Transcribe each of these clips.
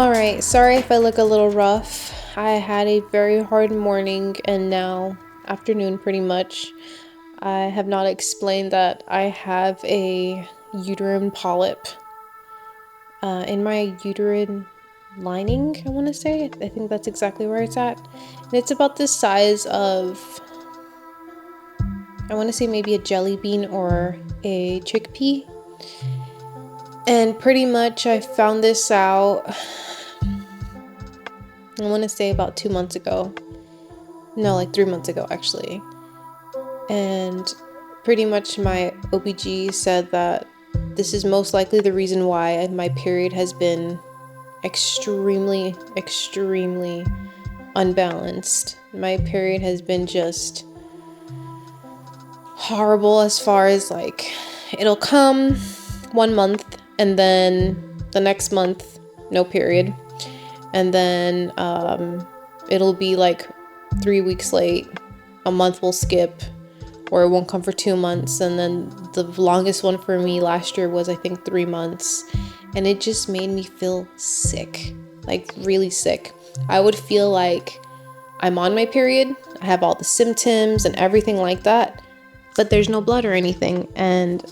Alright, sorry if I look a little rough. I had a very hard morning and now afternoon pretty much. I have not explained that I have a uterine polyp in my uterine lining, I want to say. I think that's exactly where it's at. And it's about the size of, I want to say maybe a jelly bean or a chickpea. And pretty much I found this out, I want to say about 2 months ago. No, like 3 months ago actually. And pretty much my OBG said that this is most likely the reason why my period has been extremely unbalanced. My period has been just horrible as far as like it'll come 1 month and then the next month no period, and then it'll be like 3 weeks late, a month will skip, or it won't come for 2 months, and then the longest one for me last year was I think 3 months, and it just made me feel sick, like really sick. I would feel like I'm on my period, I have all the symptoms and everything like that, but there's no blood or anything, and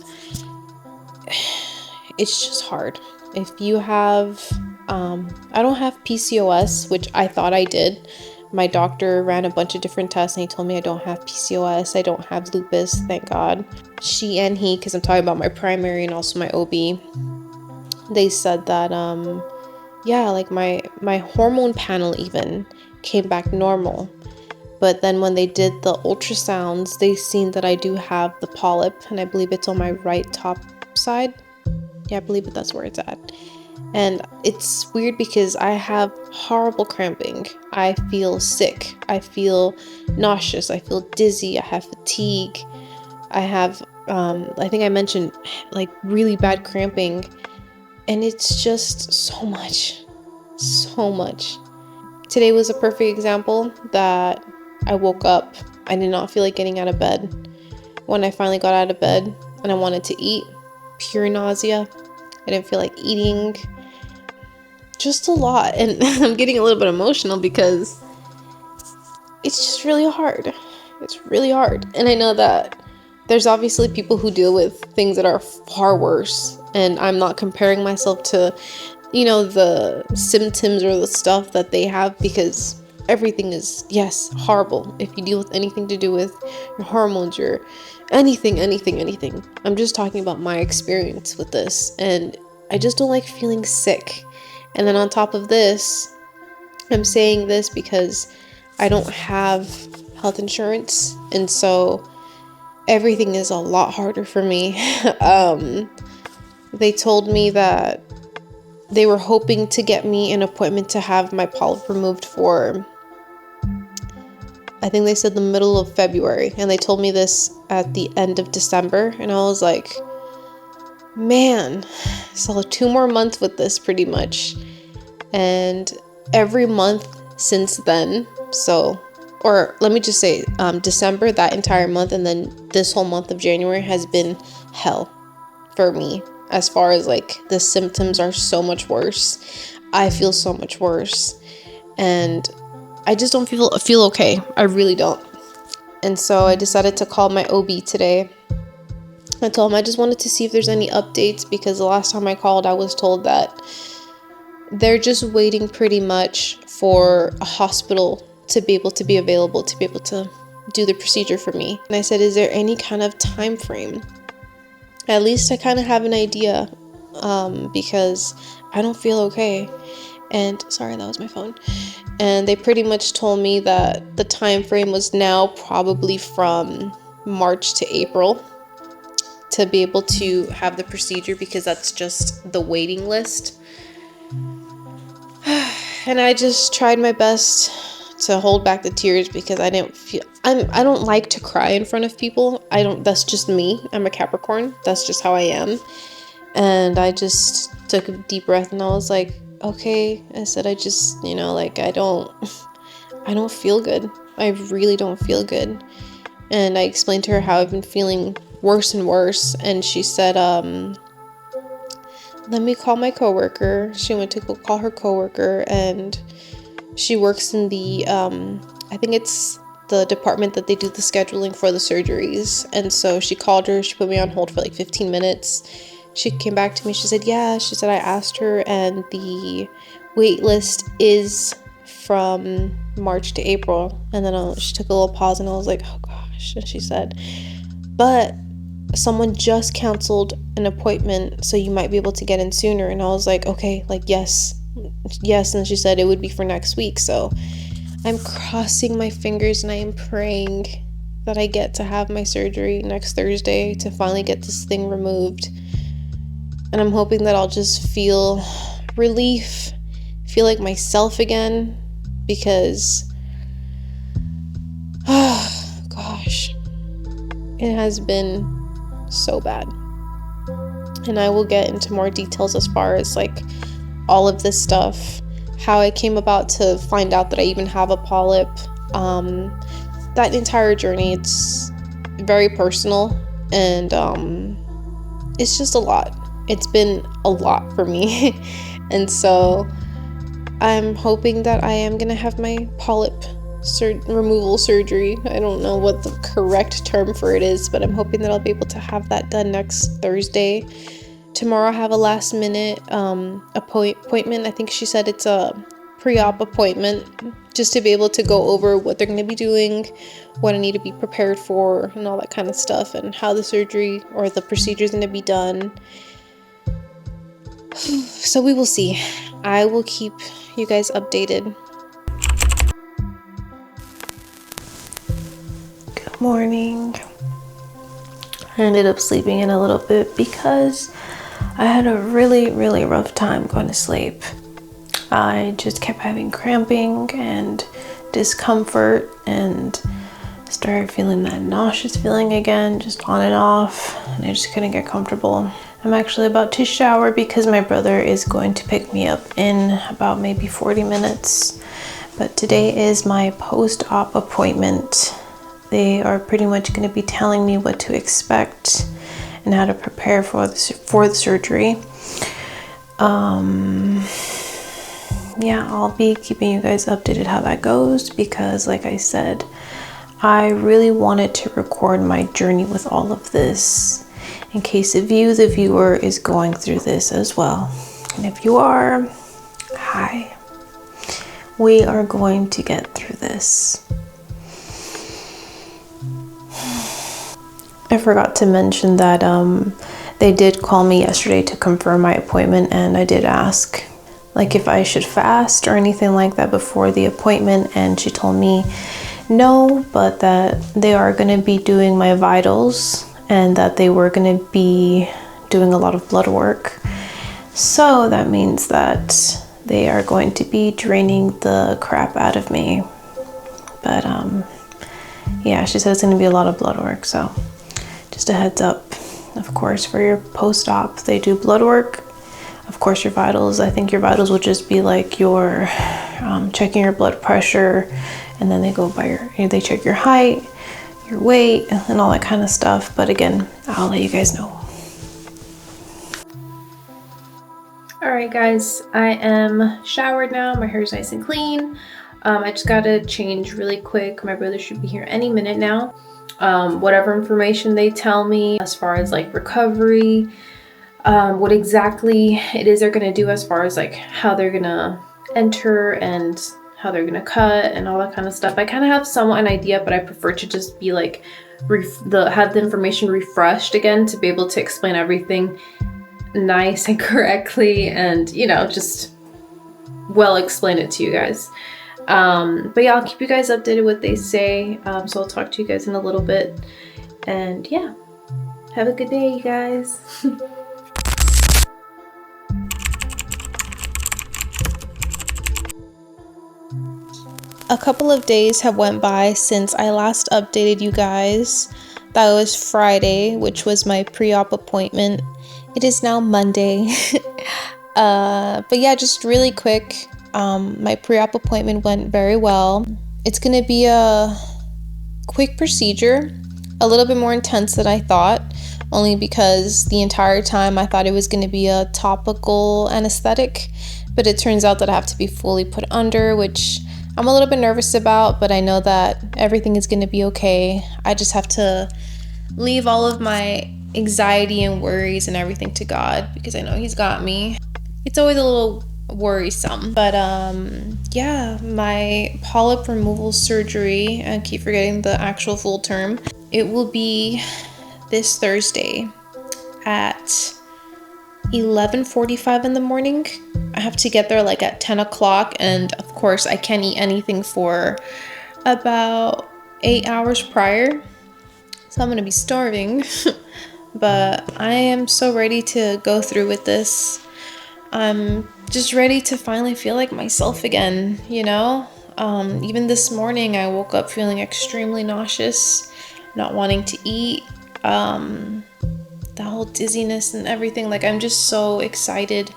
it's just hard. If you have, I don't have PCOS, which I thought I did. My doctor ran a bunch of different tests and he told me I don't have PCOS, I don't have lupus, thank God. She and he, because I'm talking about my primary and also my OB, they said that, yeah, like my hormone panel even came back normal. But then when they did the ultrasounds, they seen that I do have the polyp, and I believe it's on my right top side. Yeah, I believe that's where it's at. And it's weird because I have horrible cramping. I feel sick. I feel nauseous. I feel dizzy. I have fatigue. I have, I think I mentioned like really bad cramping. And it's just so much. So much. Today was a perfect example that I woke up. I did not feel like getting out of bed. When I finally got out of bed and I wanted to eat, pure nausea. I didn't feel like eating. Just a lot. And I'm getting a little bit emotional because it's just really hard. It's really hard. And I know that there's obviously people who deal with things that are far worse. And I'm not comparing myself to, you know, the symptoms or the stuff that they have, because everything is, yes, horrible. If you deal with anything to do with your hormones, your anything. I'm just talking about my experience with this. And I just don't like feeling sick. And then on top of this, I'm saying this because I don't have health insurance. And so everything is a lot harder for me. They told me that they were hoping to get me an appointment to have my polyp removed for, I think they said the middle of February. And they told me this at the end of December. And I was like, man, so 2 more months with this pretty much. And every month since then, so, or let me just say, December, that entire month, and then this whole month of January has been hell for me. As far as like the symptoms are so much worse. I feel so much worse. And I just don't feel okay. I really don't. And so I decided to call my OB today. I told him I just wanted to see if there's any updates, because the last time I called, I was told that they're just waiting pretty much for a hospital to be able to be available to be able to do the procedure for me. And I said, is there any kind of time frame? At least I kind of have an idea, because I don't feel okay. And sorry, that was my phone. And they pretty much told me that the time frame was now probably from March to April to be able to have the procedure, because that's just the waiting list. And I just tried my best to hold back the tears, because I don't like to cry in front of people. That's just me. I'm a Capricorn. That's just how I am. And I just took a deep breath and I was like, okay. I said, I just, like, I don't feel good. I really don't feel good. And I explained to her how I've been feeling worse and worse. And she said, let me call my coworker. She went to go call her coworker, and she works in the I think it's the department that they do the scheduling for the surgeries. And so she called her, she put me on hold for like 15 minutes. She came back to me, she said, yeah, she said, I asked her, and the wait list is from March to April. And then she took a little pause, and I was like, oh gosh. And she said, but someone just canceled an appointment, so you might be able to get in sooner. And I was like, okay, like, yes. And she said it would be for next week. So I'm crossing my fingers and I am praying that I get to have my surgery next Thursday to finally get this thing removed. And I'm hoping that I'll just feel relief, feel like myself again, because, oh gosh, it has been so bad. And I will get into more details as far as like all of this stuff, how I came about to find out that I even have a polyp, that entire journey. It's very personal, and it's just a lot. It's been a lot for me. And so I'm hoping that I am gonna have my polyp removal surgery. I don't know what the correct term for it is, but I'm hoping that I'll be able to have that done next Thursday. Tomorrow I have a last minute appointment. I think she said it's a pre-op appointment, just to be able to go over what they're going to be doing, what I need to be prepared for, and all that kind of stuff, and how the surgery or the procedure is going to be done. So we will see. I will keep you guys updated. Good morning. I ended up sleeping in a little bit because I had a really rough time going to sleep. I just kept having cramping and discomfort, and started feeling that nauseous feeling again, just on and off, and I just couldn't get comfortable. I'm actually about to shower because my brother is going to pick me up in about maybe 40 minutes. But today is my post-op appointment. They are pretty much going to be telling me what to expect and how to prepare for the surgery. Yeah, I'll be keeping you guys updated how that goes, because like I said, I really wanted to record my journey with all of this in case of you, the viewer, is going through this as well. And if you are, hi. We are going to get through this. I forgot to mention that they did call me yesterday to confirm my appointment, and I did ask like if I should fast or anything like that before the appointment, and she told me no, but that they are going to be doing my vitals and that they were going to be doing a lot of blood work. So that means that they are going to be draining the crap out of me. But yeah, she said it's going to be a lot of blood work, so just a heads up. Of course, for your post-op, they do blood work. Of course, your vitals, I think your vitals will just be like your checking your blood pressure, and then they go by they check your height, your weight, and all that kind of stuff. But again, I'll let you guys know. All right, guys, I am showered now. My hair is nice and clean. I just gotta change really quick. My brother should be here any minute now. Whatever information they tell me as far as like recovery, what exactly it is they're gonna do as far as like how they're gonna enter and how they're gonna cut and all that kind of stuff. I kind of have somewhat an idea, but I prefer to just be like have the information refreshed again to be able to explain everything nice and correctly, and you know, just well explain it to you guys. But yeah, I'll keep you guys updated what they say. So I'll talk to you guys in a little bit, and yeah, have a good day, you guys. A couple of days have went by since I last updated you guys. That was Friday, which was my pre-op appointment. It is now Monday. But yeah, just really quick, my pre-op appointment went very well. It's gonna be a quick procedure, a little bit more intense than I thought, only because the entire time I thought it was going to be a topical anesthetic, but it turns out that I have to be fully put under, which I'm a little bit nervous about, but I know that everything is going to be okay. I just have to leave all of my anxiety and worries and everything to God, because I know He's got me. It's always a little worrisome, but yeah, my polyp removal surgery, I keep forgetting the actual full term, it will be this Thursday at 11:45 in the morning. I have to get there like at 10 o'clock, and of course I can't eat anything for about 8 hours prior, so I'm gonna be starving. But I am so ready to go through with this. I'm just ready to finally feel like myself again, you know? Even this morning I woke up feeling extremely nauseous, not wanting to eat, the whole dizziness and everything. Like, I'm just so excited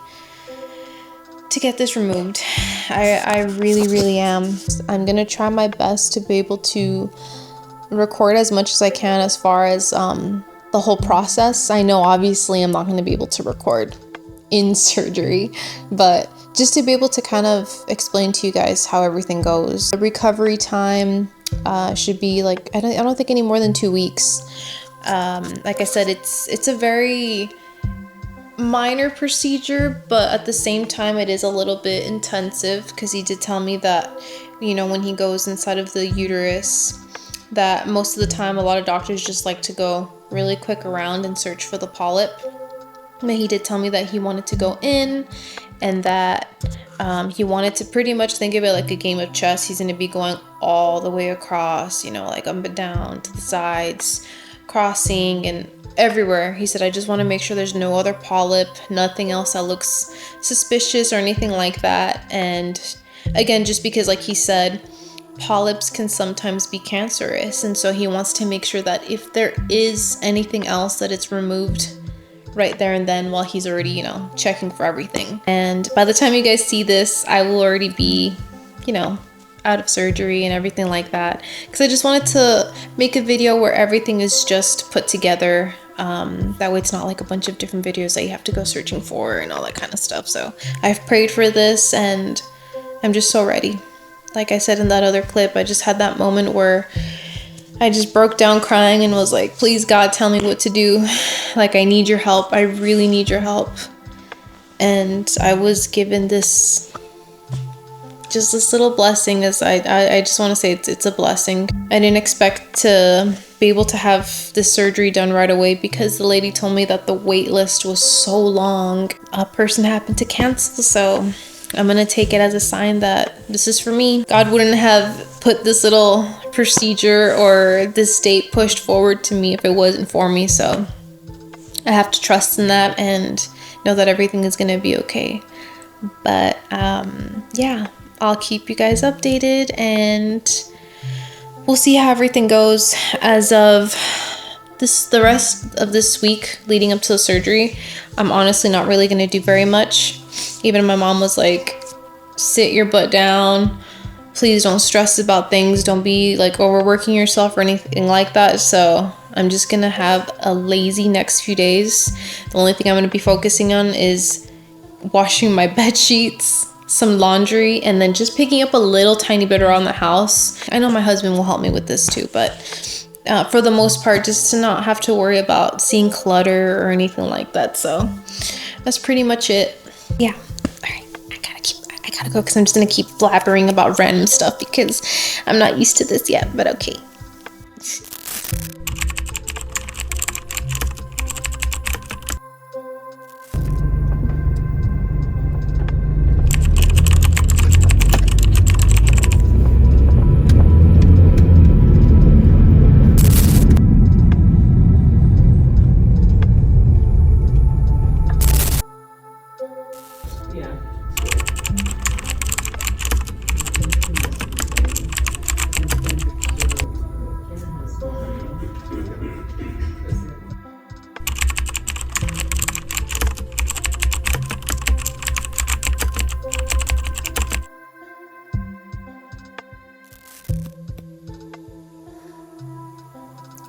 to get this removed. I really am. I'm gonna try my best to be able to record as much as I can as far as the whole process. I know obviously I'm not going to be able to record in surgery, but just to be able to kind of explain to you guys how everything goes. The recovery time should be like, I don't think any more than 2 weeks. Like I said, it's a very minor procedure, but at the same time it is a little bit intensive, because he did tell me that, you know, when he goes inside of the uterus, that most of the time a lot of doctors just like to go really quick around and search for the polyp. But he did tell me that he wanted to go in, and that he wanted to pretty much think of it like a game of chess. He's going to be going all the way across, you know, like up and down to the sides, crossing and everywhere. He said, I just want to make sure there's no other polyp, nothing else that looks suspicious or anything like that. And again, just because, like he said, polyps can sometimes be cancerous, and so he wants to make sure that if there is anything else, that it's removed right there and then, while he's already, you know, checking for everything. And by the time you guys see this, I will already be, you know, out of surgery and everything like that, because I just wanted to make a video where everything is just put together. That way it's not like a bunch of different videos that you have to go searching for and all that kind of stuff. So I've prayed for this, and I'm just so ready. Like I said in that other clip, I just had that moment where I just broke down crying and was like, please God, tell me what to do. Like, I need your help. I really need your help. And I was given this, just this little blessing. As I just want to say it's a blessing. I didn't expect to be able to have this surgery done right away, because the lady told me that the wait list was so long. A person happened to cancel, so I'm gonna take it as a sign that this is for me. God wouldn't have put this little procedure or this date pushed forward to me if it wasn't for me. So I have to trust in that and know that everything is gonna be okay. But yeah, I'll keep you guys updated, and we'll see how everything goes. As of the rest of this week leading up to the surgery, I'm honestly not really gonna do very much. Even my mom was like, sit your butt down, please don't stress about things, don't be like overworking yourself or anything like that. So I'm just gonna have a lazy next few days. The only thing I'm gonna be focusing on is washing my bed sheets, some laundry, and then just picking up a little tiny bit around the house. I know my husband will help me with this too, but for the most part, just to not have to worry about seeing clutter or anything like that. So that's pretty much it. Yeah. All right. I gotta go, because I'm just gonna keep blabbering about random stuff because I'm not used to this yet, but okay.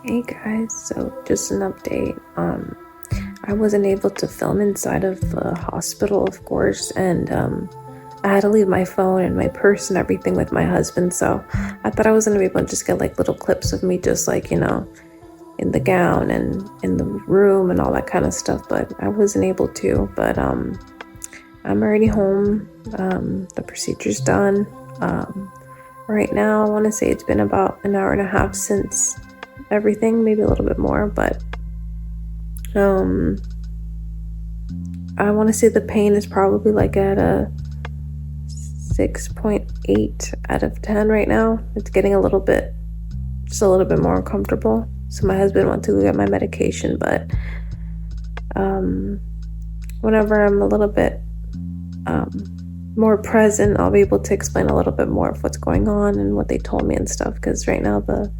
Hey guys, so just an update. I wasn't able to film inside of the hospital, of course, and I had to leave my phone and my purse and everything with my husband, so I thought I was gonna be able to just get like little clips of me just like, you know, in the gown and in the room and all that kind of stuff, but I wasn't able to. But I'm already home. The procedure's done. Right now I want to say it's been about an hour and a half since everything, maybe a little bit more, but I want to say the pain is probably like at a 6.8 out of 10 right now. It's getting a little bit more uncomfortable, so my husband went to go get my medication, but whenever I'm a little bit more present, I'll be able to explain a little bit more of what's going on and what they told me and stuff, because right now the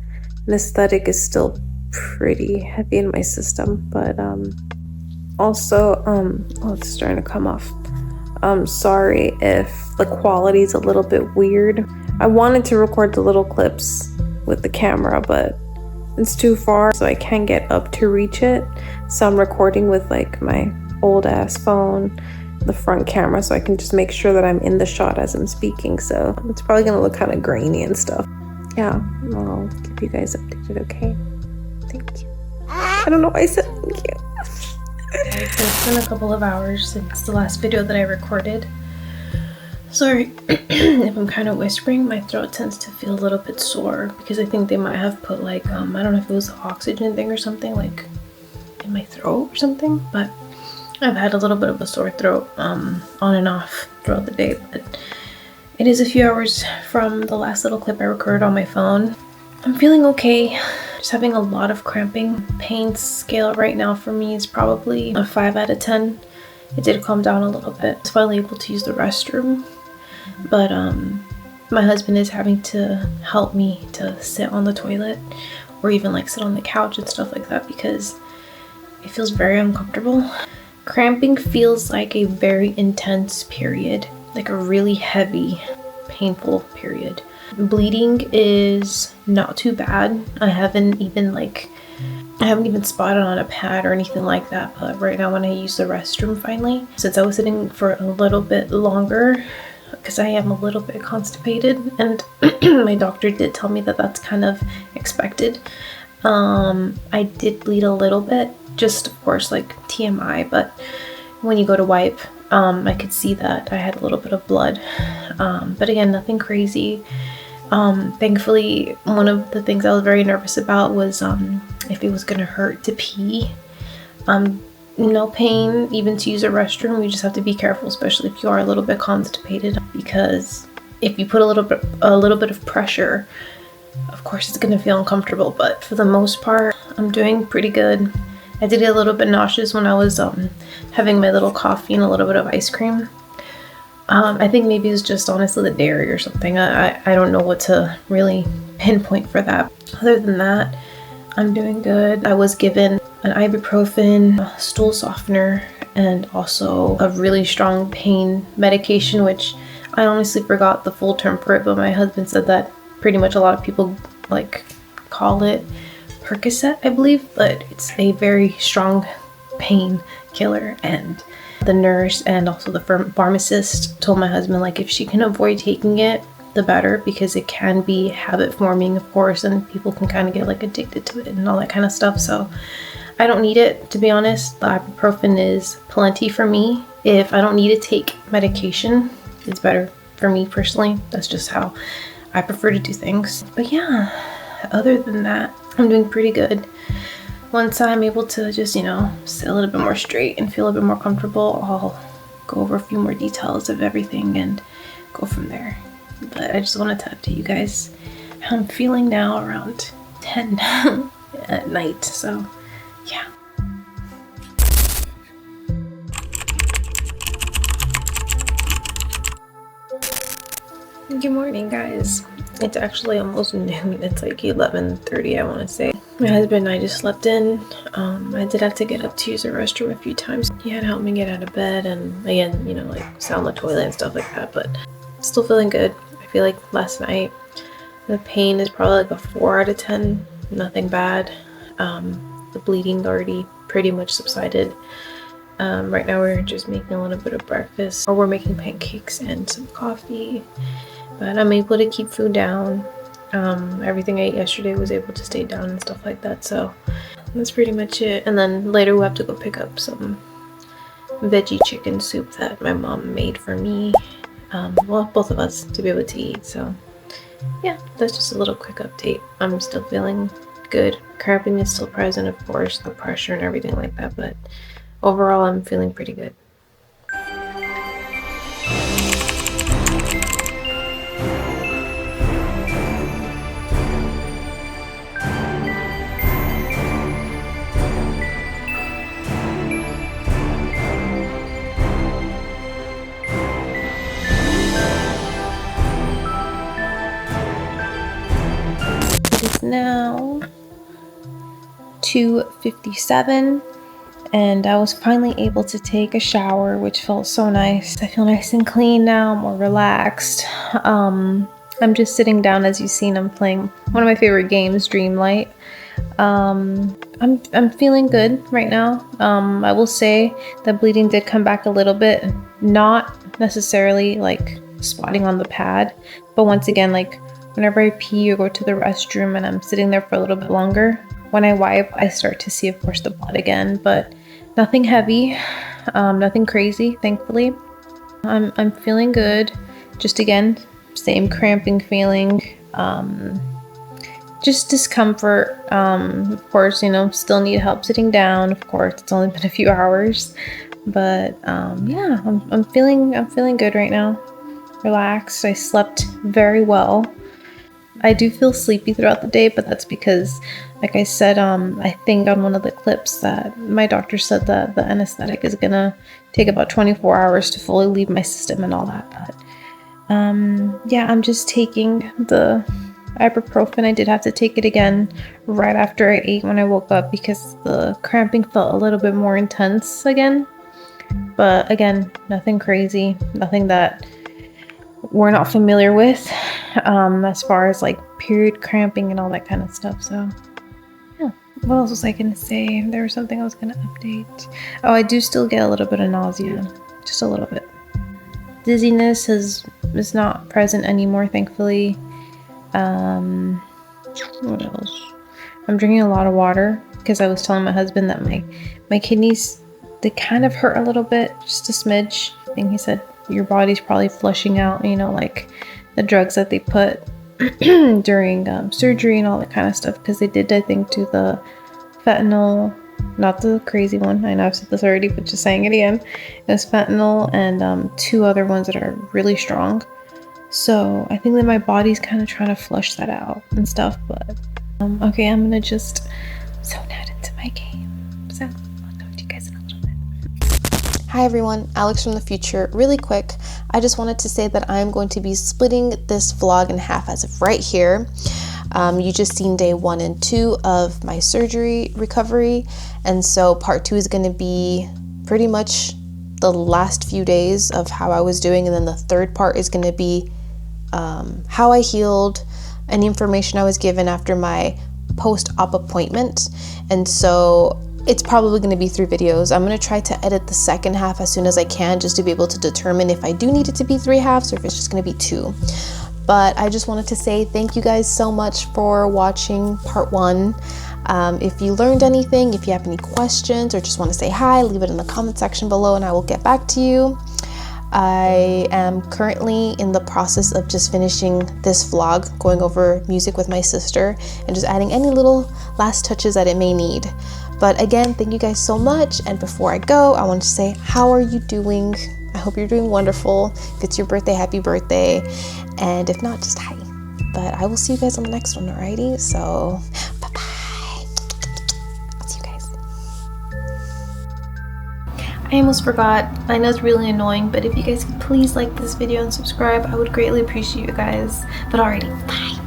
anesthetic is still pretty heavy in my system. But also oh, it's starting to come off. I'm sorry if the quality is a little bit weird. I wanted to record the little clips with the camera, but it's too far, so I can't get up to reach it, so I'm recording with like my old ass phone, the front camera, so I can just make sure that I'm in the shot as I'm speaking. So it's probably gonna look kind of grainy and stuff. Yeah, I'll keep you guys updated, okay? Thank you. I don't know why I said thank you. It's been a couple of hours since the last video that I recorded. Sorry if I'm kind of whispering. My throat tends to feel a little bit sore because I think they might have put like, I don't know if it was the oxygen thing or something, like in my throat or something, but I've had a little bit of a sore throat on and off throughout the day. But it is a few hours from the last little clip I recorded on my phone. I'm feeling okay. Just having a lot of cramping. Pain scale right now for me is probably a 5 out of 10. It did calm down a little bit. I was finally able to use the restroom, but my husband is having to help me to sit on the toilet or even like sit on the couch and stuff like that because it feels very uncomfortable. Cramping feels like a very intense period, like a really heavy, painful period. Bleeding is not too bad. I haven't even spotted on a pad or anything like that, but right now when I use the restroom finally, since I was sitting for a little bit longer because I am a little bit constipated, and my doctor did tell me that that's kind of expected. I did bleed a little bit, just of course like TMI, but when you go to wipe, I could see that I had a little bit of blood, but again, nothing crazy. Thankfully, one of the things I was very nervous about was if it was gonna hurt to pee. No pain even to use a restroom. You just have to be careful, especially if you are a little bit constipated, because if you put a little bit of pressure, of course it's gonna feel uncomfortable, but for the most part I'm doing pretty good. I did get a little bit nauseous when I was having my little coffee and a little bit of ice cream. I think maybe it's just honestly the dairy or something. I don't know what to really pinpoint for that. Other than that, I'm doing good. I was given an ibuprofen, a stool softener, and also a really strong pain medication, which I honestly forgot the full term for it, but my husband said that pretty much a lot of people like call it Percocet, I believe, but it's a very strong pain killer. And the nurse and also the pharmacist told my husband like if she can avoid taking it, the better, because it can be habit forming, of course, and people can kind of get like addicted to it and all that kind of stuff. So I don't need it, to be honest. The ibuprofen is plenty for me. If I don't need to take medication, it's better for me personally. That's just how I prefer to do things. But yeah, other than that, I'm doing pretty good. Once I'm able to just, sit a little bit more straight and feel a bit more comfortable, I'll go over a few more details of everything and go from there. But I just wanted to update you guys how I'm feeling now around 10 at night. So yeah. Good morning, guys. It's actually almost noon. It's like 11:30, I want to say. My husband and I just slept in. I did have to get up to use the restroom a few times. He had helped me get out of bed and again, sit on the toilet and stuff like that, but still feeling good. I feel like last night the pain is probably like a 4 out of 10. Nothing bad. The bleeding already pretty much subsided. Right now we're just making a little bit of breakfast, or we're making pancakes and some coffee, but I'm able to keep food down. Everything I ate yesterday was able to stay down and stuff like that, so that's pretty much it. And then later we'll have to go pick up some veggie chicken soup that my mom made for me, well, both of us, to be able to eat. So yeah, that's just a little quick update. I'm still feeling good. Cramping is still present, of course, the pressure and everything like that, but overall I'm feeling pretty good. It is now 2:57 and I was finally able to take a shower, which felt so nice. I feel nice and clean now, more relaxed. I'm just sitting down. As you've seen, I'm playing one of my favorite games, Dreamlight. I'm feeling good right now. I will say that bleeding did come back a little bit, not necessarily like spotting on the pad, but once again, like whenever I pee or go to the restroom and I'm sitting there for a little bit longer, when I wipe, I start to see, of course, the blood again, but nothing heavy, nothing crazy, thankfully. I'm feeling good. Just again, same cramping feeling, just discomfort. Of course, you know, still need help sitting down. Of course, it's only been a few hours, but yeah, I'm feeling good right now. Relaxed. I slept very well. I do feel sleepy throughout the day, but that's because, like I said, I think on one of the clips that my doctor said that the anesthetic is gonna take about 24 hours to fully leave my system and all that. But yeah, I'm just taking the ibuprofen. I did have to take it again right after I ate when I woke up because the cramping felt a little bit more intense again. But again, nothing crazy, nothing that we're not familiar with as far as like period cramping and all that kind of stuff. So yeah, what else was I gonna say? There was something I was gonna update. Oh, I do still get a little bit of nausea, just a little bit. Dizziness is not present anymore, thankfully. What else? I'm drinking a lot of water because I was telling my husband that my kidneys, they kind of hurt a little bit, just a smidge. I think he said your body's probably flushing out, you know, like the drugs that they put during surgery and all that kind of stuff, because they did, I think, do the fentanyl, not the crazy one, I know I've said this already, but just saying it again. It was fentanyl and 2 other ones that are really strong. So I think that my body's kind of trying to flush that out and stuff. But okay, I'm gonna just zone out into my game, so I'll talk to you guys in a little bit. Hi everyone, Alex from the future. Really quick, I just wanted to say that I'm going to be splitting this vlog in half as of right here. You just seen day 1 and 2 of my surgery recovery, and so part 2 is going to be pretty much the last few days of how I was doing, and then the third part is going to be how I healed, any information I was given after my post-op appointment. And so it's probably going to be 3 videos. I'm going to try to edit the second half as soon as I can, just to be able to determine if I do need it to be 3 halves or if it's just going to be 2. But I just wanted to say thank you guys so much for watching part 1. If you learned anything, if you have any questions or just want to say hi, leave it in the comment section below and I will get back to you. I am currently in the process of just finishing this vlog, going over music with my sister and just adding any little last touches that it may need. But again, thank you guys so much. And before I go, I want to say, how are you doing? I hope you're doing wonderful. If it's your birthday, happy birthday. And if not, just hi. But I will see you guys on the next one, alrighty? So, bye-bye. I'll see you guys. I almost forgot. I know it's really annoying, but if you guys could please like this video and subscribe, I would greatly appreciate you guys. But alrighty, bye.